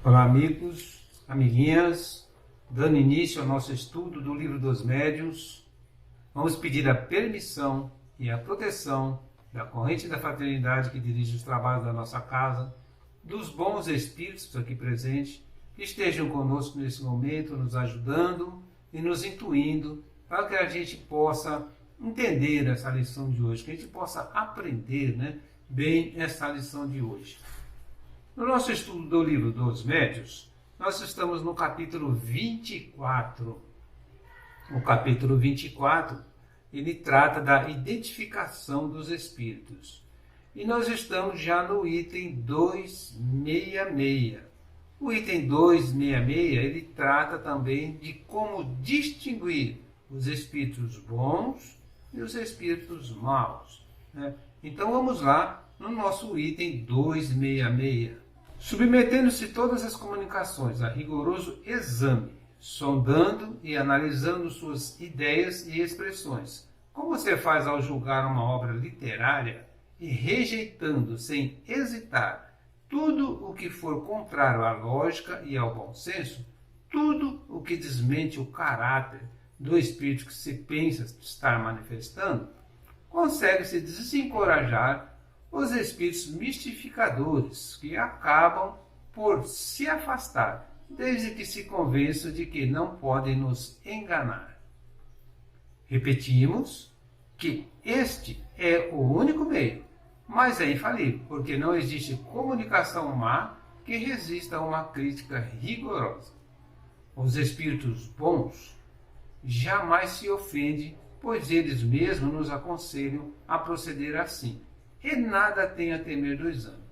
Olá, amigos, amiguinhas, dando início ao nosso estudo do Livro dos Médiuns, vamos pedir a permissão e a proteção da corrente da fraternidade que dirige os trabalhos da nossa casa, dos bons espíritos aqui presentes, que estejam conosco nesse momento, nos ajudando e nos intuindo para que a gente possa entender essa lição de hoje, que a gente possa aprender bem essa lição de hoje. No nosso estudo do Livro dos Médiuns, nós estamos no capítulo 24. O capítulo 24, ele trata da identificação dos espíritos. E nós estamos já no item 266. O item 266, ele trata também de como distinguir os espíritos bons e os espíritos maus. Então vamos lá no nosso item 266. Submetendo-se todas as comunicações a rigoroso exame, sondando e analisando suas ideias e expressões, como você faz ao julgar uma obra literária, e rejeitando sem hesitar tudo o que for contrário à lógica e ao bom senso, tudo o que desmente o caráter do espírito que se pensa estar manifestando, consegue-se desencorajar os espíritos mistificadores, que acabam por se afastar, desde que se convençam de que não podem nos enganar. Repetimos que este é o único meio, mas é infalível, porque não existe comunicação má que resista a uma crítica rigorosa. Os espíritos bons jamais se ofendem, pois eles mesmos nos aconselham a proceder assim. E nada tem a temer do exame.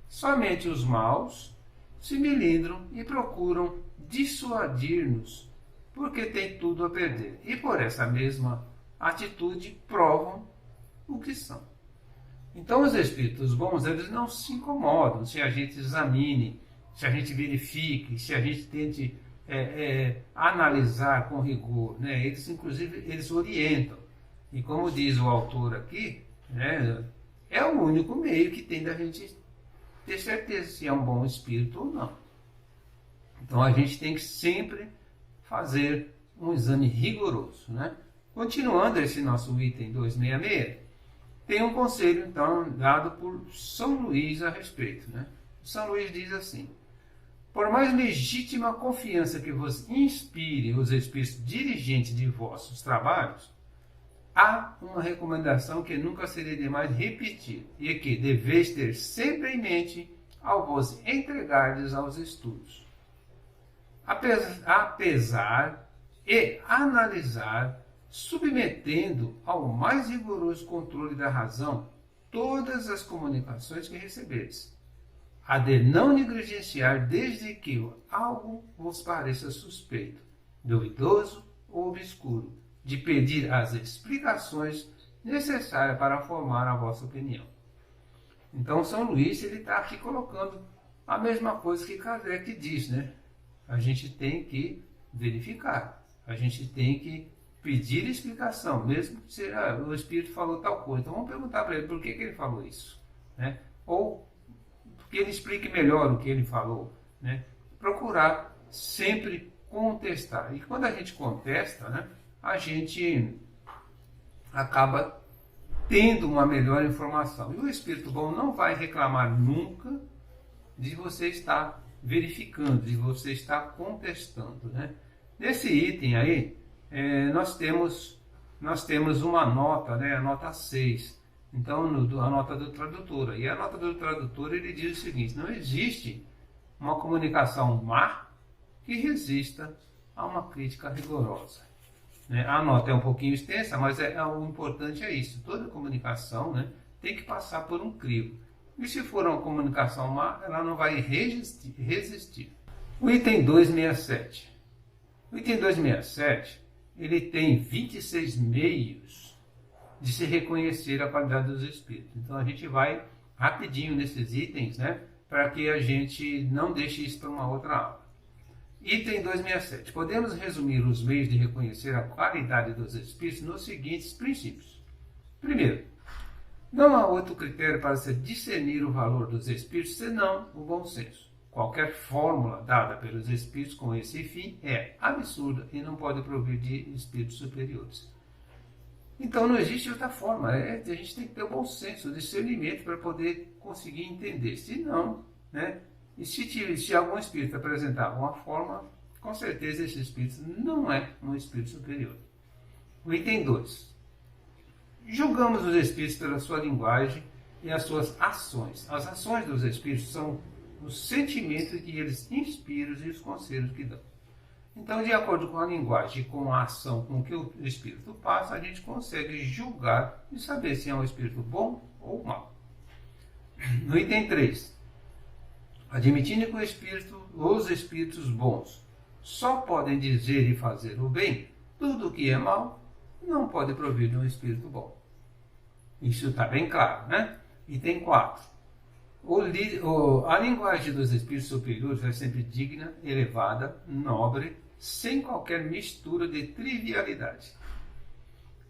Somente os maus se melindram e procuram dissuadir-nos, porque têm tudo a perder. E por essa mesma atitude provam o que são. Então os espíritos bons, eles não se incomodam se a gente examine, se a gente verifique, se a gente tente analisar com rigor. Eles, inclusive, eles orientam. E como diz o autor aqui, é o único meio que tem da gente ter certeza se é um bom espírito ou não. Então a gente tem que sempre fazer um exame rigoroso. Continuando esse nosso item 266, tem um conselho então dado por São Luís a respeito. São Luís diz assim: por mais legítima confiança que vos inspire os espíritos dirigentes de vossos trabalhos, há uma recomendação que nunca serei demais repetir, e que deveis ter sempre em mente ao vos entregardes aos estudos. Apesar e analisar, submetendo ao mais rigoroso controle da razão todas as comunicações que recebedes, a de não negligenciar desde que algo vos pareça suspeito, duvidoso ou obscuro, de pedir as explicações necessárias para formar a vossa opinião. Então São Luís está aqui colocando a mesma coisa que Kardec diz. A gente tem que verificar, a gente tem que pedir explicação, mesmo que o Espírito falou tal coisa. Então vamos perguntar para ele por que ele falou isso. Ou que ele explique melhor o que ele falou. Procurar sempre contestar. E quando a gente contesta, a gente acaba tendo uma melhor informação. E o Espírito bom não vai reclamar nunca de você estar verificando, de você estar contestando. Nesse item aí, nós temos uma nota, a nota 6. Então, a nota do tradutor. E a nota do tradutor, ele diz o seguinte: não existe uma comunicação má que resista a uma crítica rigorosa. A nota é um pouquinho extensa, mas o importante é isso. Toda comunicação tem que passar por um crivo. E se for uma comunicação má, ela não vai resistir. O item 267. O item 267, ele tem 26 meios de se reconhecer a qualidade dos espíritos. Então a gente vai rapidinho nesses itens, para que a gente não deixe isso para uma outra aula. Item 267. Podemos resumir os meios de reconhecer a qualidade dos espíritos nos seguintes princípios. Primeiro, não há outro critério para se discernir o valor dos espíritos senão o bom senso. Qualquer fórmula dada pelos espíritos com esse fim é absurda e não pode provir de espíritos superiores. Então não existe outra forma, a gente tem que ter o bom senso, o discernimento para poder conseguir entender. Se não, né? E se algum espírito apresentar uma forma, com certeza esse espírito não é um espírito superior. O item 2. Julgamos os espíritos pela sua linguagem e as suas ações. As ações dos espíritos são os sentimentos que eles inspiram e os conselhos que dão. Então, de acordo com a linguagem e com a ação com que o espírito passa, a gente consegue julgar e saber se é um espírito bom ou mau. No item 3. Admitindo que os espíritos bons só podem dizer e fazer o bem, tudo o que é mal não pode provir de um espírito bom. Isso está bem claro, né? Item 4. A linguagem dos espíritos superiores é sempre digna, elevada, nobre, sem qualquer mistura de trivialidade.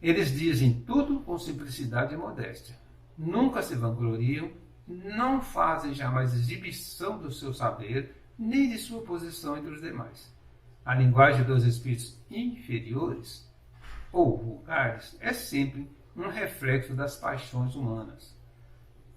Eles dizem tudo com simplicidade e modéstia. Nunca se vangloriam, não fazem jamais exibição do seu saber, nem de sua posição entre os demais. A linguagem dos espíritos inferiores ou vulgares é sempre um reflexo das paixões humanas.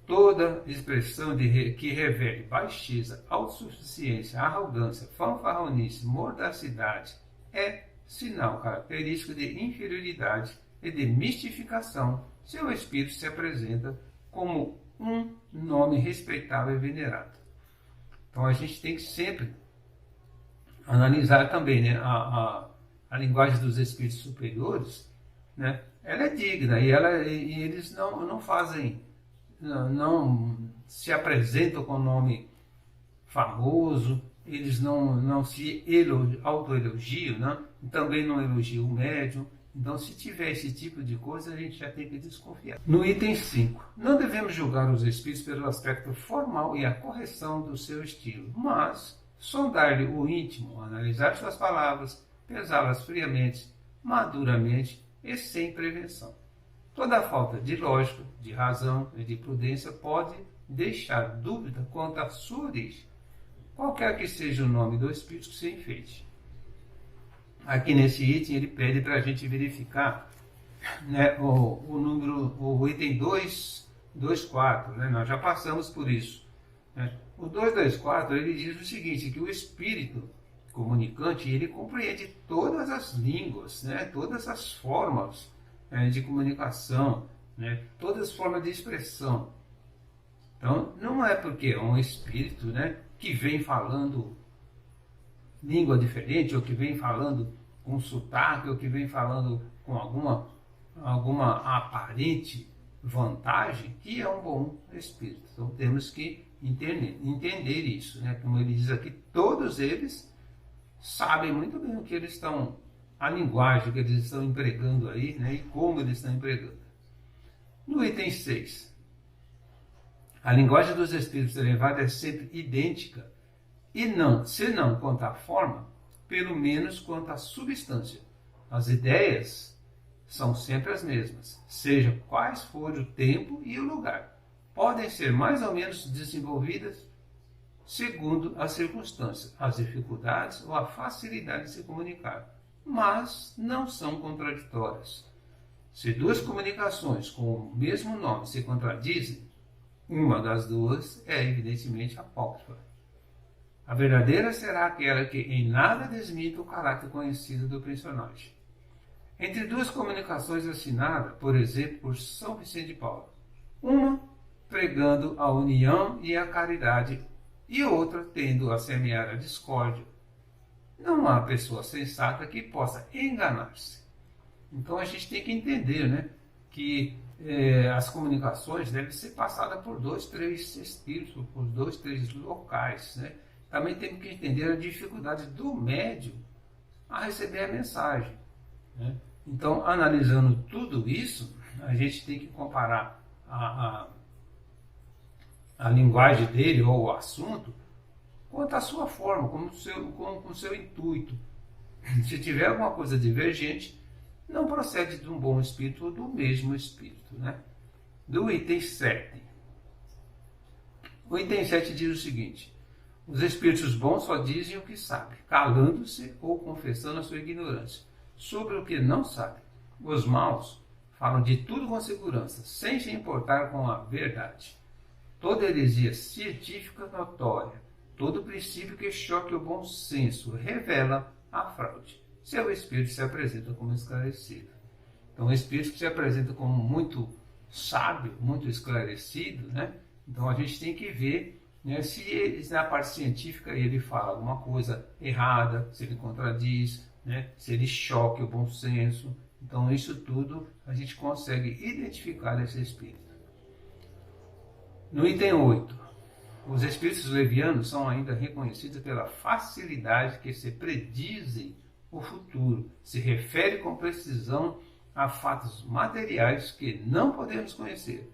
Toda expressão que revele baixeza, autossuficiência, arrogância, fanfarronice, mordacidade é sinal característico de inferioridade e de mistificação se o espírito se apresenta como um nome respeitável e venerado. Então a gente tem que sempre analisar também, né, a linguagem dos espíritos superiores, né, ela é digna e eles não fazem, não se apresentam com nome famoso, eles não se autoelogiam, né? Também não elogiam o médium. Então, se tiver esse tipo de coisa, a gente já tem que desconfiar. No item 5, não devemos julgar os espíritos pelo aspecto formal e a correção do seu estilo, mas sondar-lhe o íntimo, analisar suas palavras, pesá-las friamente, maduramente e sem prevenção. Toda falta de lógica, de razão e de prudência pode deixar dúvida quanto à sua origem, qualquer que seja o nome do espírito que se enfeite. Aqui nesse item ele pede para a gente verificar, né, o item 224, né, nós já passamos por isso. Né. O 224 ele diz o seguinte, que o espírito comunicante ele compreende todas as línguas, né, todas as formas de comunicação, né, todas as formas de expressão. Então, não é porque é um espírito, né, que vem falando língua diferente, ou que vem falando com sotaque, ou que vem falando com alguma aparente vantagem, que é um bom espírito. Então, temos que entender isso, né? Como ele diz aqui, todos eles sabem muito bem o que eles estão, a linguagem que eles estão empregando aí, né, e como eles estão empregando. No item 6, a linguagem dos espíritos elevados é sempre idêntica, e se não quanto à forma, pelo menos quanto à substância. As ideias são sempre as mesmas, seja quais forem o tempo e o lugar. Podem ser mais ou menos desenvolvidas segundo as circunstâncias, as dificuldades ou a facilidade de se comunicar, mas não são contraditórias. Se duas comunicações com o mesmo nome se contradizem, uma das duas é evidentemente apócrifa. A verdadeira será aquela que em nada desmite o caráter conhecido do personagem. Entre duas comunicações assinadas, por exemplo, por São Vicente de Paulo, uma pregando a união e a caridade e outra tendo a semear a discórdia, não há pessoa sensata que possa enganar-se. Então a gente tem que entender, né, que as comunicações devem ser passadas por 2, 3 espíritos, por 2, 3 locais, né? Também temos que entender a dificuldade do médium a receber a mensagem, né? Então, analisando tudo isso, a gente tem que comparar a linguagem dele ou o assunto quanto à sua forma, com o seu intuito. Se tiver alguma coisa divergente, não procede de um bom espírito ou do mesmo espírito, né? Do item 7. O item 7 diz o seguinte: Os espíritos bons só dizem o que sabem, calando-se ou confessando a sua ignorância sobre o que não sabem. Os maus falam de tudo com segurança, sem se importar com a verdade. Toda heresia científica notória, todo princípio que choque o bom senso, revela a fraude. Seu espírito se apresenta como esclarecido. Então, o espírito se apresenta como muito sábio, muito esclarecido, né? Então, a gente tem que ver, né, se na parte científica ele fala alguma coisa errada, se ele contradiz, né, se ele choque o bom senso. Então, isso tudo a gente consegue identificar nesse espírito. No item 8, os espíritos levianos são ainda reconhecidos pela facilidade que se predizem o futuro, se refere com precisão a fatos materiais que não podemos conhecer.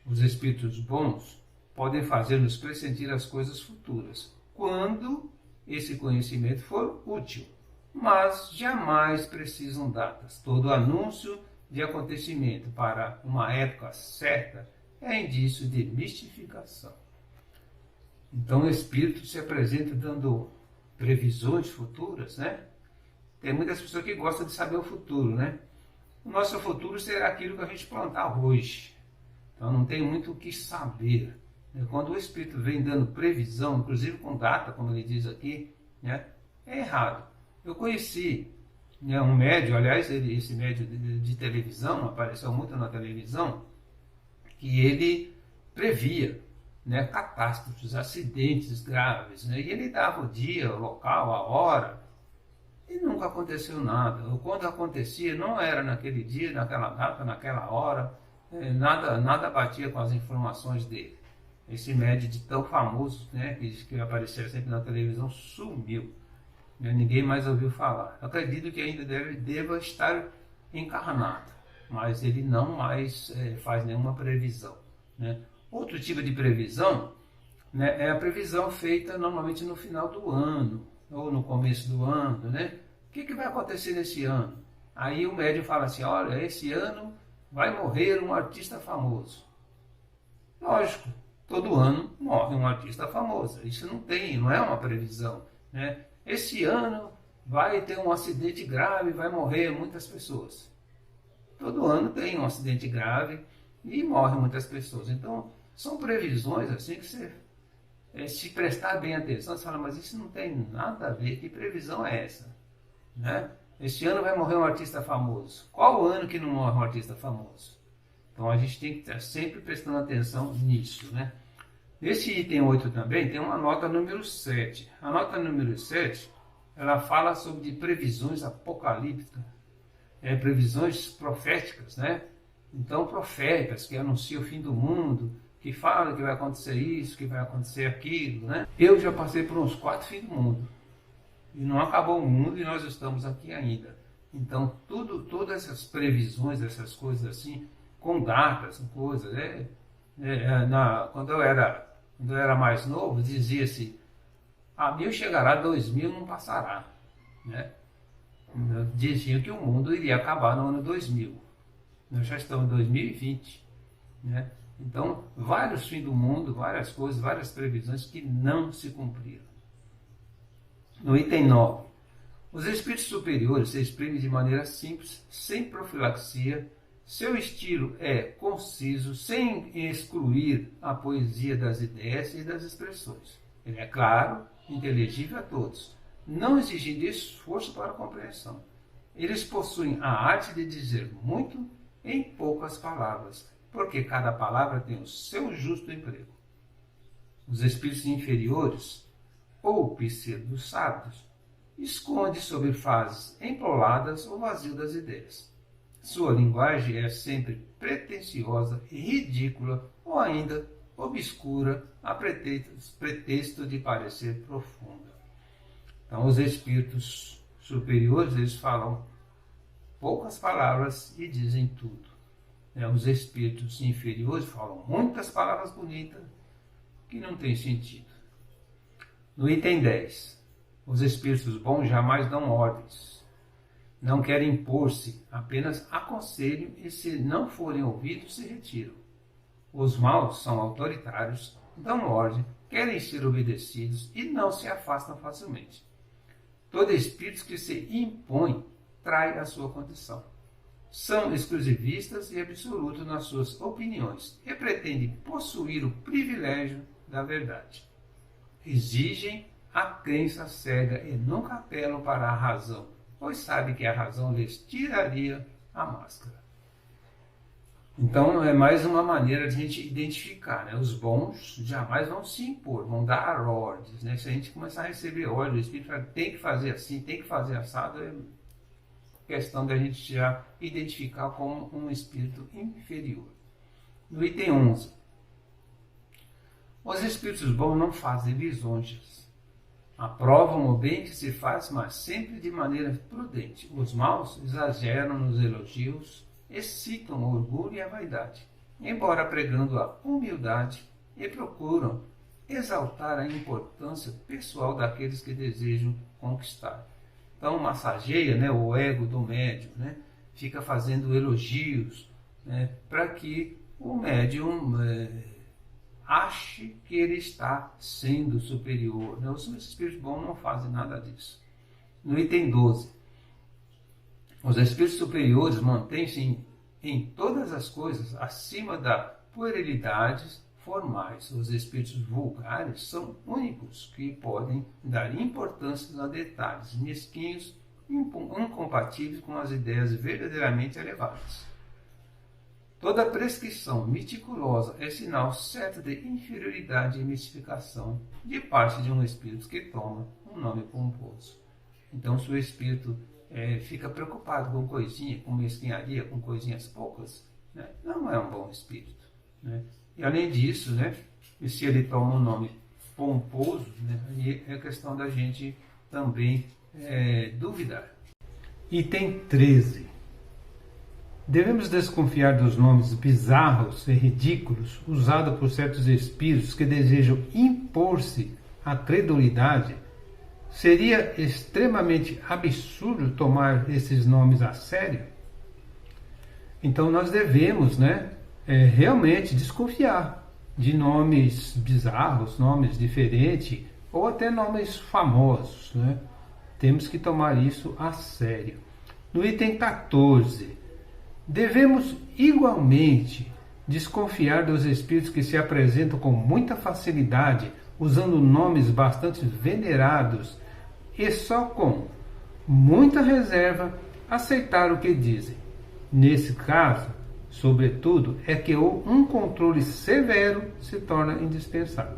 Os espíritos bons podem fazer-nos pressentir as coisas futuras, quando esse conhecimento for útil, mas jamais precisam datas. Todo anúncio de acontecimento para uma época certa é indício de mistificação. Então o espírito se apresenta dando previsões futuras, né? Tem muitas pessoas que gostam de saber o futuro, né? O nosso futuro será aquilo que a gente plantar hoje. Então não tem muito o que saber. Quando o espírito vem dando previsão, inclusive com data, como ele diz aqui, né, é errado. Eu conheci, né, um médium, aliás, esse médium de televisão, apareceu muito na televisão, que ele previa, né, catástrofes, acidentes graves, né, e ele dava o dia, o local, a hora, e nunca aconteceu nada. Ou quando acontecia, não era naquele dia, naquela data, naquela hora, nada batia com as informações dele. Esse médium de tão famoso, né, que aparecia sempre na televisão, sumiu. Ninguém mais ouviu falar. Eu acredito que ainda deva estar encarnado, mas ele não mais faz nenhuma previsão, né? Outro tipo de previsão, né, é a previsão feita normalmente no final do ano, ou no começo do ano, né? O que vai acontecer nesse ano? Aí o médium fala assim, olha, esse ano vai morrer um artista famoso. Lógico, todo ano morre um artista famoso. Isso não é uma previsão, né? Esse ano vai ter um acidente grave, vai morrer muitas pessoas. Todo ano tem um acidente grave e morrem muitas pessoas. Então, são previsões assim que você, se prestar bem atenção, você fala, mas isso não tem nada a ver, que previsão é essa? Né? Este ano vai morrer um artista famoso. Qual o ano que não morre um artista famoso? Então, a gente tem que estar sempre prestando atenção nisso, né? Nesse item 8 também tem uma nota número 7. A nota número 7, ela fala sobre previsões apocalípticas, previsões proféticas, né? Então, profetas que anunciam o fim do mundo, que falam que vai acontecer isso, que vai acontecer aquilo, né? Eu já passei por uns 4 fins do mundo. E não acabou o mundo e nós estamos aqui ainda. Então, todas essas previsões, essas coisas assim, com datas, com coisas, quando eu era mais novo, dizia-se, a 1000 chegará, 2000 não passará, né? Diziam que o mundo iria acabar no ano 2000. Nós já estamos em 2020, né? Então, vários fins do mundo, várias coisas, várias previsões que não se cumpriram. No item 9, os espíritos superiores se exprimem de maneira simples, sem profilaxia. Seu estilo é conciso, sem excluir a poesia das ideias e das expressões. Ele é claro, inteligível a todos, não exigindo esforço para a compreensão. Eles possuem a arte de dizer muito em poucas palavras, porque cada palavra tem o seu justo emprego. Os espíritos inferiores, ou pseudo-sábios, escondem sob frases emploladas o vazio das ideias. Sua linguagem é sempre pretensiosa e ridícula, ou ainda obscura, a pretexto de parecer profunda. Então, os espíritos superiores, eles falam poucas palavras e dizem tudo. Os espíritos inferiores falam muitas palavras bonitas que não têm sentido. No item 10, os espíritos bons jamais dão ordens. Não querem impor-se, apenas aconselham e, se não forem ouvidos, se retiram. Os maus são autoritários, dão ordem, querem ser obedecidos e não se afastam facilmente. Todo espírito que se impõe trai a sua condição. São exclusivistas e absolutos nas suas opiniões e pretendem possuir o privilégio da verdade. Exigem a crença cega e nunca apelam para a razão, pois sabem que a razão lhes tiraria a máscara. Então é mais uma maneira de a gente identificar, né? Os bons jamais vão se impor, vão dar ordens, né? Se a gente começar a receber ordens, o Espírito fala, tem que fazer assim, tem que fazer assado, é questão da gente já identificar como um espírito inferior. No item 11. Os espíritos bons não fazem lisonjas. Aprovam o bem que se faz, mas sempre de maneira prudente. Os maus exageram nos elogios, excitam o orgulho e a vaidade, embora pregando a humildade e procuram exaltar a importância pessoal daqueles que desejam conquistar. Então massageia, né, o ego do médium, né, fica fazendo elogios, né, para que o médium ache que ele está sendo superior. Né? Os espíritos bons não fazem nada disso. No item 12. Os espíritos superiores mantêm-se em todas as coisas acima das puerilidades formais. Os espíritos vulgares são únicos que podem dar importância a detalhes mesquinhos, incompatíveis com as ideias verdadeiramente elevadas. Toda prescrição meticulosa é sinal certo de inferioridade e mistificação de parte de um espírito que toma um nome pomposo. Então, se o espírito fica preocupado com coisinha, com mesquinharia, com coisinhas poucas, né, não é um bom espírito. Né? E além disso, né, se ele toma um nome pomposo, né, aí é questão da gente também duvidar. Item 13. Devemos desconfiar dos nomes bizarros e ridículos usados por certos espíritos que desejam impor-se à credulidade. Seria extremamente absurdo tomar esses nomes a sério? Então nós devemos, né, realmente desconfiar de nomes bizarros, nomes diferentes ou até nomes famosos. Né? Temos que tomar isso a sério. No item 14. Devemos igualmente desconfiar dos espíritos que se apresentam com muita facilidade, usando nomes bastante venerados e só com muita reserva aceitar o que dizem. Nesse caso, sobretudo, é que um controle severo se torna indispensável,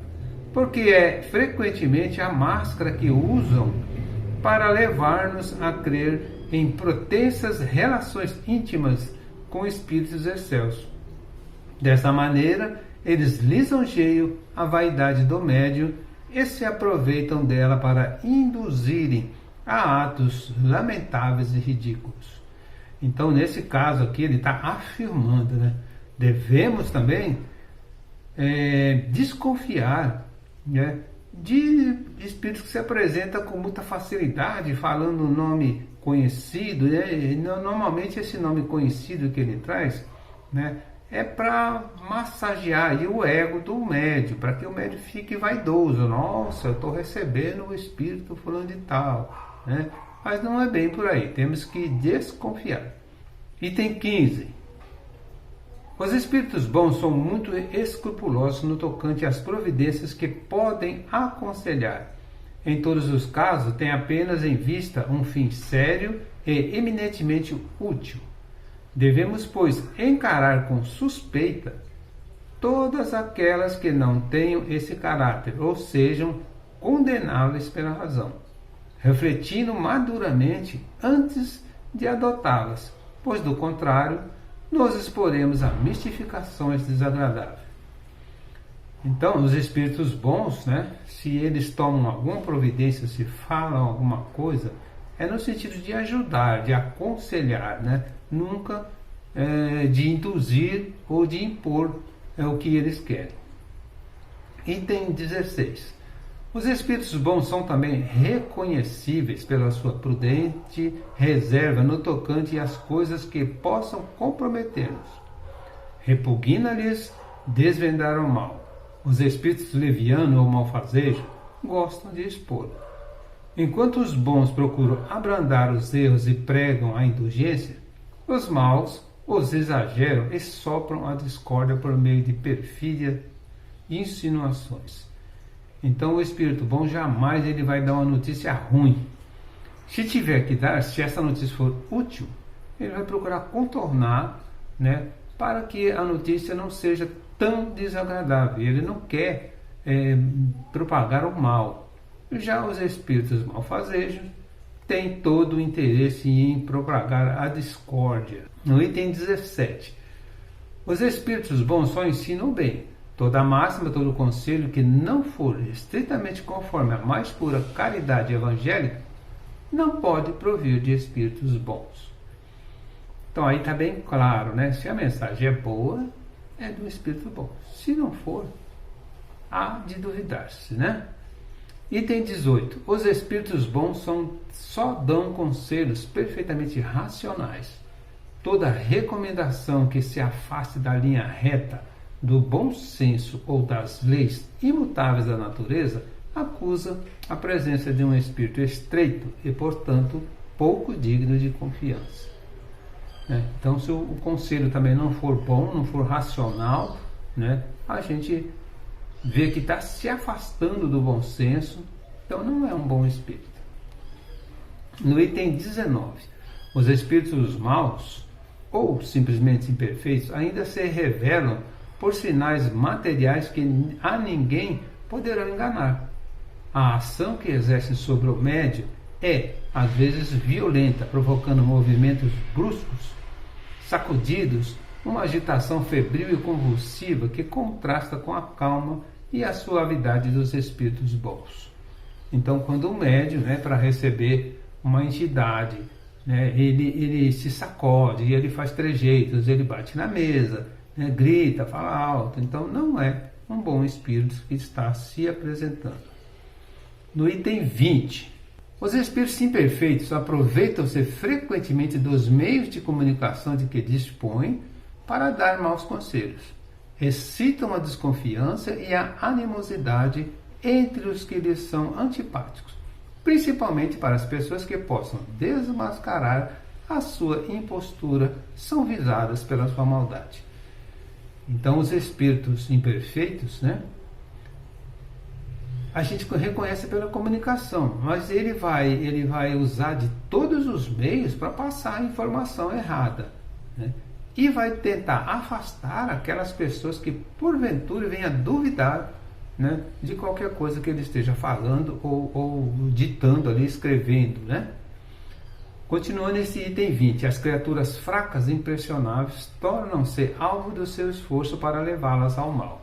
porque é frequentemente a máscara que usam para levar-nos a crer em protensas relações íntimas com espíritos excelsos. Dessa maneira, eles lisonjeiam a vaidade do médium e se aproveitam dela para induzirem a atos lamentáveis e ridículos. Então, nesse caso aqui, ele está afirmando, né? Devemos também desconfiar, né, de espíritos que se apresentam com muita facilidade, falando um nome conhecido, né? Normalmente esse nome conhecido que ele traz, né, é para massagear aí o ego do médium, para que o médium fique vaidoso. Nossa, eu estou recebendo o espírito fulano de tal, né? Mas não é bem por aí, temos que desconfiar. Item 15. Os espíritos bons são muito escrupulosos no tocante às providências que podem aconselhar. Em todos os casos, têm apenas em vista um fim sério e eminentemente útil. Devemos, pois, encarar com suspeita todas aquelas que não tenham esse caráter, ou sejam condenáveis pela razão, refletindo maduramente antes de adotá-las, pois, do contrário, nos exporemos a mistificações desagradáveis. Então, os espíritos bons, né, se eles tomam alguma providência, se falam alguma coisa, é no sentido de ajudar, de aconselhar, né, nunca de induzir ou de impor o que eles querem. Item 16. Os espíritos bons são também reconhecíveis pela sua prudente reserva no tocante às coisas que possam comprometer-nos. Repugna-lhes desvendar o mal, Os espíritos leviano ou malfazejo gostam de expor. Enquanto os bons procuram abrandar os erros e pregam a indulgência, os maus os exageram e sopram a discórdia por meio de perfídia e insinuações. Então o espírito bom jamais ele vai dar uma notícia ruim. Se tiver que dar, se essa notícia for útil, ele vai procurar contornar, né, para que a notícia não seja tão desagradável. Ele não quer propagar o mal. Já os espíritos malfazejos têm todo o interesse em propagar a discórdia. No item 17, os espíritos bons só ensinam bem. Toda máxima, todo conselho que não for estritamente conforme a mais pura caridade evangélica não pode provir de espíritos bons. Então aí está bem claro, né? Se a mensagem é boa, é do espírito bom. Se não for, há de duvidar-se, né? Item 18. Os espíritos bons só dão conselhos perfeitamente racionais. Toda recomendação que se afaste da linha reta, do bom senso ou das leis imutáveis da natureza acusa a presença de um espírito estreito e, portanto, pouco digno de confiança. Então, se o conselho também não for bom, não for racional, né, a gente vê que está se afastando do bom senso, então não é um bom espírito. No item 19, os espíritos maus ou simplesmente imperfeitos ainda se revelam por sinais materiais que a ninguém poderão enganar. A ação que exerce sobre o médium é, às vezes, violenta, provocando movimentos bruscos, sacudidos, uma agitação febril e convulsiva que contrasta com a calma e a suavidade dos espíritos bons. Então, quando o médium, para receber uma entidade, ele se sacode, ele faz trejeitos, ele bate na mesa, grita, fala alto. Então, não é um bom espírito que está se apresentando. No item 20, os espíritos imperfeitos aproveitam-se frequentemente dos meios de comunicação de que dispõem para dar maus conselhos. Excitam a desconfiança e a animosidade entre os que lhes são antipáticos, principalmente para as pessoas que possam desmascarar a sua impostura, são visadas pela sua maldade. Então, os espíritos imperfeitos, a gente reconhece pela comunicação, mas ele vai usar de todos os meios para passar a informação errada, e vai tentar afastar aquelas pessoas que porventura venham a duvidar, de qualquer coisa que ele esteja falando ou ditando ali, escrevendo, Continuando esse item 20, as criaturas fracas e impressionáveis tornam-se alvo do seu esforço para levá-las ao mal.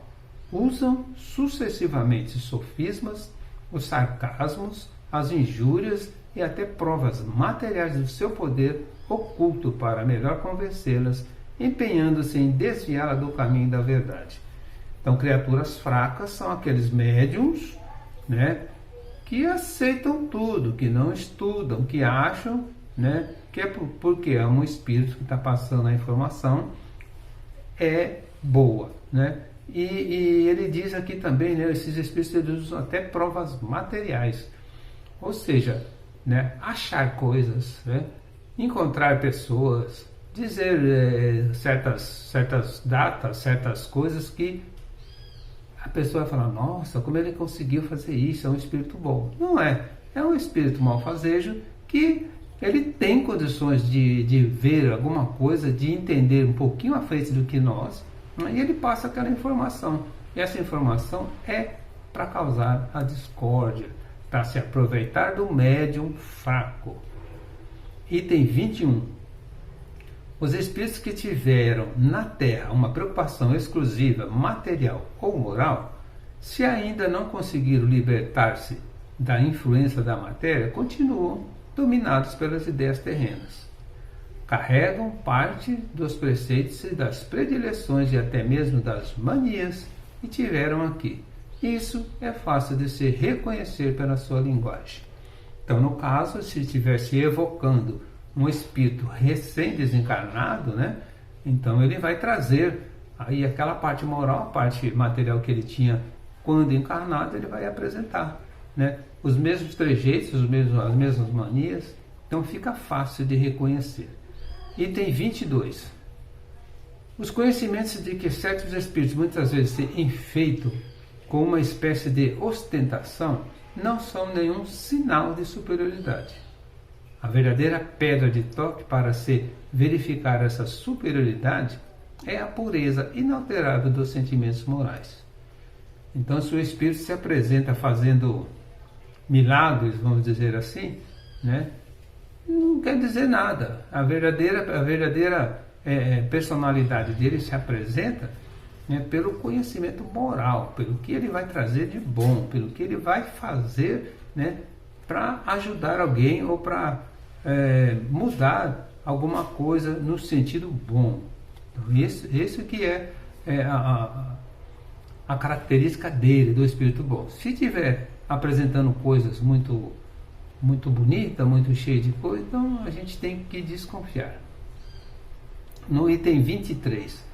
Usam sucessivamente sofismas, os sarcasmos, as injúrias e até provas materiais do seu poder oculto para melhor convencê-las, empenhando-se em desviá-la do caminho da verdade. Então, criaturas fracas são aqueles médiums, que aceitam tudo, que não estudam, que acham, que é porque é um espírito que está passando a informação é boa, E ele diz aqui também, esses espíritos eles usam até provas materiais, ou seja, achar coisas, encontrar pessoas, dizer certas datas, certas coisas que a pessoa vai falar, nossa, como ele conseguiu fazer isso, é um espírito bom. Não é, é um espírito malfazejo que ele tem condições de ver alguma coisa, de entender um pouquinho à frente do que nós, e ele passa aquela informação. E essa informação é para causar a discórdia, para se aproveitar do médium fraco. Item 21. Os espíritos que tiveram na Terra uma preocupação exclusiva, material ou moral, se ainda não conseguiram libertar-se da influência da matéria, continuam dominados pelas ideias terrenas. Carregam parte dos preceitos e das predileções e até mesmo das manias que tiveram aqui. Isso é fácil de se reconhecer pela sua linguagem. Então, no caso, se estivesse evocando um espírito recém-desencarnado, então ele vai trazer aí aquela parte moral, a parte material que ele tinha quando encarnado, ele vai apresentar, né, os mesmos trejeitos, as mesmas manias, então fica fácil de reconhecer. Item 22. Os conhecimentos de que certos espíritos muitas vezes se enfeitam com uma espécie de ostentação não são nenhum sinal de superioridade. A verdadeira pedra de toque para se verificar essa superioridade é a pureza inalterável dos sentimentos morais. Então, se o espírito se apresenta fazendo milagres, vamos dizer assim, né, não quer dizer nada. A verdadeira personalidade dele se apresenta, né, pelo conhecimento moral, pelo que ele vai trazer de bom, pelo que ele vai fazer, né, para ajudar alguém ou para mudar alguma coisa no sentido bom. Então, isso que é a característica dele, do espírito bom. Se estiver apresentando coisas muito bonita, muito cheia de coisa, então a gente tem que desconfiar. No item 23,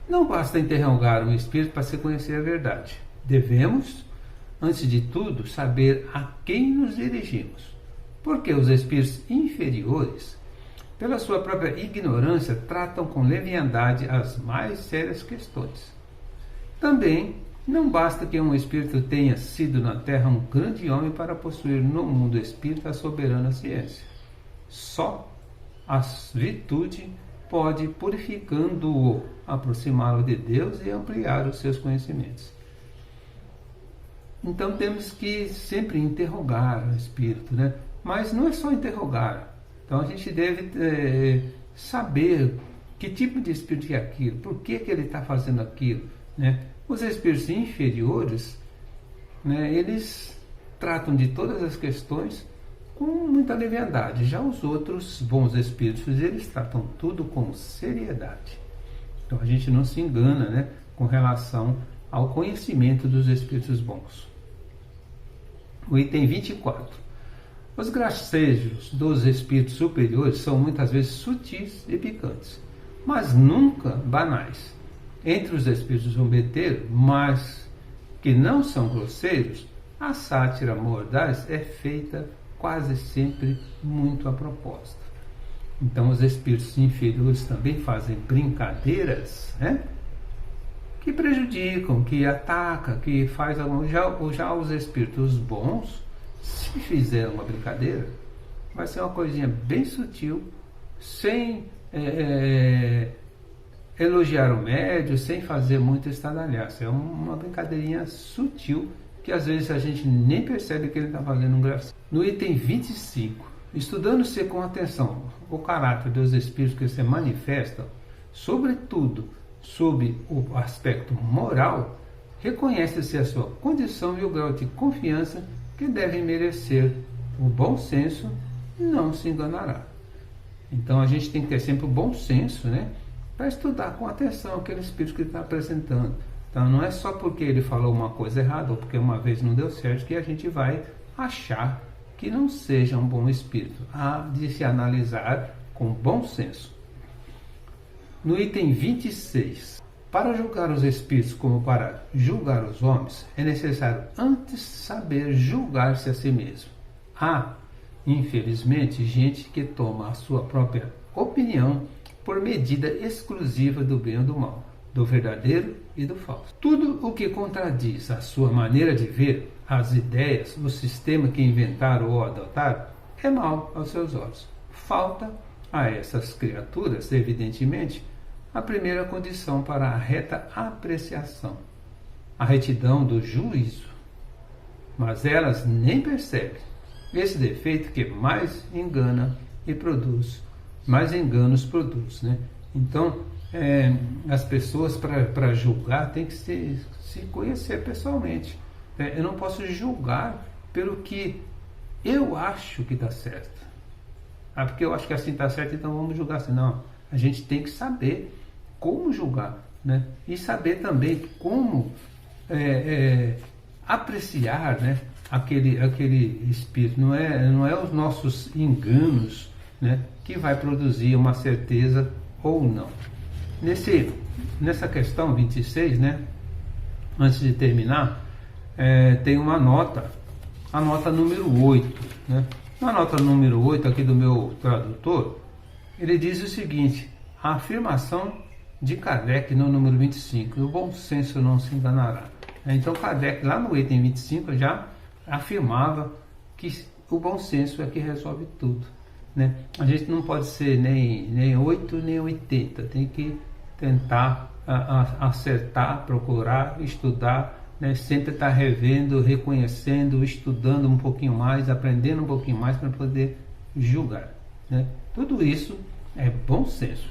não basta interrogar um espírito para se conhecer a verdade. Devemos, antes de tudo, saber a quem nos dirigimos, porque os espíritos inferiores, pela sua própria ignorância, tratam com leviandade as mais sérias questões. Também não basta que um espírito tenha sido na Terra um grande homem para possuir no mundo espírita a soberana ciência. Só a virtude pode, purificando-o, aproximá-lo de Deus e ampliar os seus conhecimentos. Então temos que sempre interrogar o espírito, né? Mas não é só interrogar. Então a gente deve saber que tipo de espírito é aquilo, por que ele está fazendo aquilo, né? Os espíritos inferiores, né, eles tratam de todas as questões com muita leviandade. Já os outros bons espíritos, eles tratam tudo com seriedade. Então a gente não se engana, né, com relação ao conhecimento dos espíritos bons. O item 24. Os gracejos dos espíritos superiores são muitas vezes sutis e picantes, mas nunca banais. Entre os espíritos zombeteiros, mas que não são grosseiros, a sátira mordaz é feita quase sempre muito a propósito. Então os espíritos inferiores também fazem brincadeiras, né, que prejudicam, que atacam, que faz algum... Já os espíritos bons, se fizer uma brincadeira, vai ser uma coisinha bem sutil, sem elogiar o médium, sem fazer muito estardalhaço. É uma brincadeirinha sutil que às vezes a gente nem percebe que ele está fazendo um gracinha. No item 25, estudando-se com atenção o caráter dos espíritos que se manifestam, sobretudo sob o aspecto moral, reconhece-se a sua condição e o grau de confiança que devem merecer. O bom senso não se enganará. Então a gente tem que ter sempre o bom senso, né, para estudar com atenção aquele espírito que ele está apresentando. Então não é só porque ele falou uma coisa errada ou porque uma vez não deu certo que a gente vai achar que não seja um bom espírito. Há de se analisar com bom senso. No item 26, para julgar os espíritos como para julgar os homens, é necessário antes saber julgar-se a si mesmo. Há, infelizmente, gente que toma a sua própria opinião por medida exclusiva do bem ou do mal, do verdadeiro e do falso. Tudo o que contradiz a sua maneira de ver, as ideias, o sistema que inventaram ou adotaram, é mal aos seus olhos. Falta a essas criaturas, evidentemente, a primeira condição para a reta apreciação, a retidão do juízo. Mas elas nem percebem esse defeito que mais engana e produz, mais enganos produz, né? Então, as pessoas para julgar tem que se conhecer pessoalmente. Eu não posso julgar pelo que eu acho que está certo. Porque eu acho que assim está certo, então vamos julgar assim. Não, a gente tem que saber como julgar, né? E saber também como apreciar, né, aquele espírito. Não é os nossos enganos, né, que vai produzir uma certeza ou não. Nessa questão 26, né, antes de terminar, tem uma nota, a nota número 8. Né? Na nota número 8 aqui do meu tradutor, ele diz o seguinte: a afirmação de Kardec no número 25, o bom senso não se enganará. Então Kardec lá no item 25 já afirmava que o bom senso é que resolve tudo. Né? A gente não pode ser nem 8 nem 80, tem que tentar acertar, procurar, estudar, né? Sempre estar revendo, reconhecendo, estudando um pouquinho mais, aprendendo um pouquinho mais para poder julgar. Né? Tudo isso é bom senso.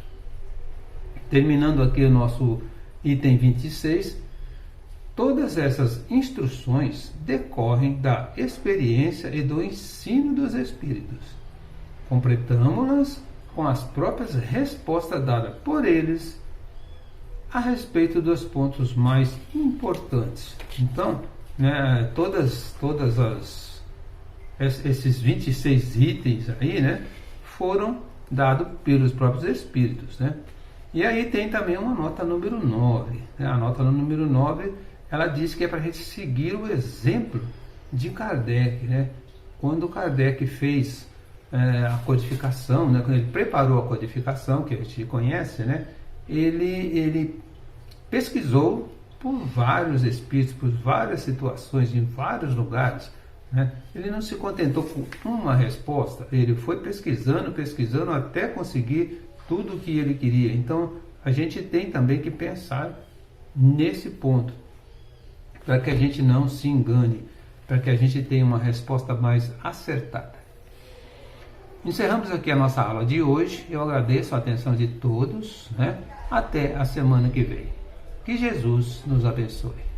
Terminando aqui o nosso item 26, todas essas instruções decorrem da experiência e do ensino dos Espíritos. Completamos-las com as próprias respostas dadas por eles a respeito dos pontos mais importantes. Então, né, esses 26 itens aí, né, foram dados pelos próprios Espíritos. Né? E aí tem também uma nota número 9. Né? A nota número 9, ela diz que é para a gente seguir o exemplo de Kardec. Né? Quando Kardec fez a codificação, né? Quando ele preparou a codificação, que a gente conhece, né? Ele pesquisou por vários espíritos, por várias situações, em vários lugares. Né? Ele não se contentou com uma resposta, ele foi pesquisando até conseguir tudo o que ele queria. Então a gente tem também que pensar nesse ponto, para que a gente não se engane, para que a gente tenha uma resposta mais acertada. Encerramos aqui a nossa aula de hoje. Eu agradeço a atenção de todos. Né? Até a semana que vem. Que Jesus nos abençoe.